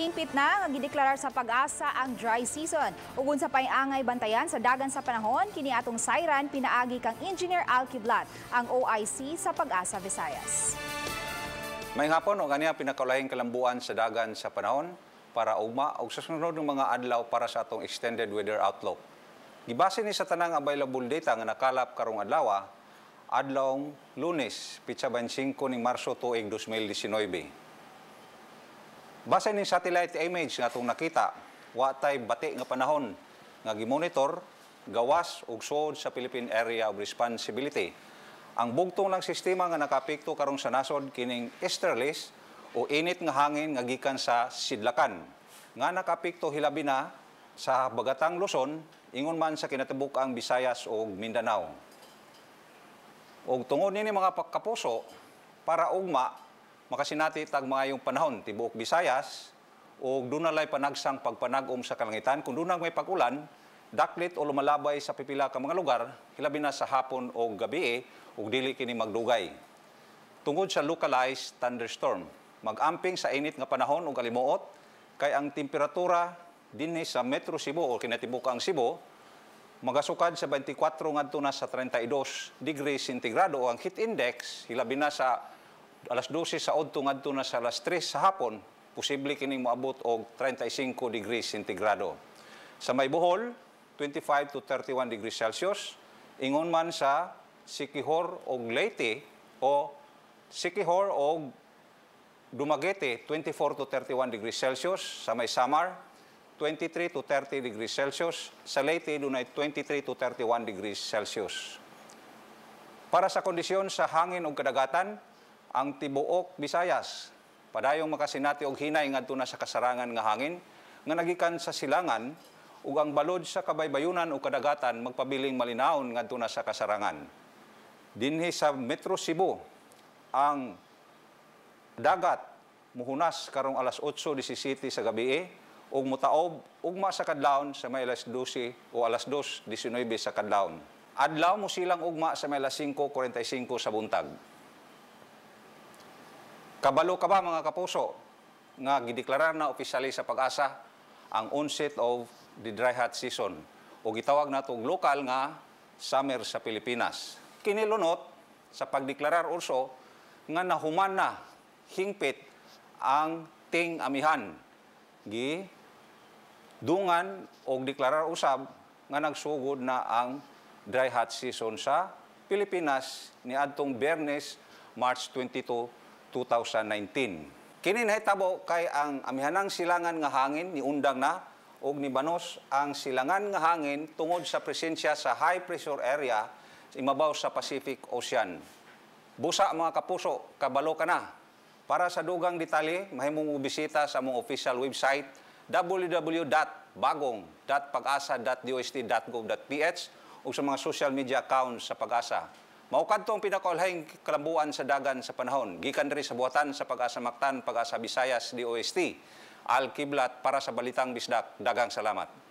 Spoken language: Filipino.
Hingpit na nga gideklarar sa pag-asa ang dry season. Ug unsa pay angay bantayan sa dagan sa panahon, kini atong sayran pinaagi kang Engineer Al Kiblat, ang OIC sa Pag-asa Visayas. May hapon o ganiya pinakaulahing kalambuan sa dagan sa panahon para ugma o sa sunod ng mga adlaw para sa atong extended weather outlook. Gibase ni sa tanang available data nga nakalap karong adlaw, adlawng Lunes, pitsa 25 ning Marso tuig 2019. Base ni satellite image nga itong nakita, watay bati nga panahon nga gimonitor, gawas ug suod sa Philippine Area of Responsibility. Ang bugtong lang sistema nga nakapikto karong sa nasod kining easterlies o init nga hangin nga gikan sa sidlakan nga nakapikto hilabi na sa Bagatang Luzon, ingon man sa kinatibuk-ang Visayas ug Mindanao. Og tungod nini mga kapuso, para ugma makasinati tag maayong panahon tibuok Visayas ug dunalay panagsang pagpanag-om sa kalangitan kun dunang may pag-ulan, daklit o lumalabay sa pipila ka mga lugar hilabi na sa hapon o gabi ug dili kini magdugay. Tungod sa localized thunderstorm, mag-amping sa init nga panahon ug kalimuot kay ang temperatura dinhi sa Metro Cebu o kinatibuk-ang Cebu magasukad sa 24 ngadto na sa 32 degrees centigrado o ang heat index hilabi na sa alas 12 sa odto ngadto na sa alas 3 sa hapon, posible kining moabot og 35 degrees centigrado. Sa may Bohol, 25 to 31 degrees Celsius. Ingon man sa Siquijor og Leyte o Siquijor og Dumaguete, 24 to 31 degrees Celsius. Sa may Samar, 23 to 30 degrees Celsius. Sa Leyte, dunay 23 to 31 degrees Celsius. Para sa kondisyon sa hangin ug kadagatan, ang tibuok Visayas padayong makasinati og hinay ngadto na sa kasarangan nga hangin nga nagikan sa silangan ug ang balod sa kabaybayunan o kadagatan magpabiling malinawon ngadto na sa kasarangan. Dinhi sa Metro Cebu, ang dagat muhunas karong alas 8:17 sa gabi ug mutaob ugma sa kadlawon sa may alas 12 o alas 2:19 sa kadlawon. Adlaw mo silang ugma sa may alas 5:45 sa buntag. Kabalo ka ba mga kapuso nga gideklarar na opisyali sa Pag-asa ang onset of the dry hot season o gitawag nato og lokal nga summer sa Pilipinas. Kinilunot sa pagdeklarar also nga nahuman na hingpit ang ting amihan dungan og deklarar usab nga nagsugod na ang dry hot season sa Pilipinas niadtong Biyernes, March 22, 2019. Kini nahitabo kay ang amihanang silangan nga hangin ni undang na og nibanos ang silangan nga hangin tungod sa presensya sa high pressure area sa imabaw sa Pacific Ocean. Busa mga kapuso, kabalo ka na. Para sa dugang detalye, mahimong bisita sa among official website www.bagong.pagasa.dost.gov.ph o sa mga social media accounts sa Pag-asa. Maukad tong pinakaulahing kalambuan sa dagan sa panahon. Gikan diri sa buhatan sa Pag-asa Mactan, Pag-asa Visayas, DOST. Al Kiblat para sa Balitang Bisdak. Dagang salamat.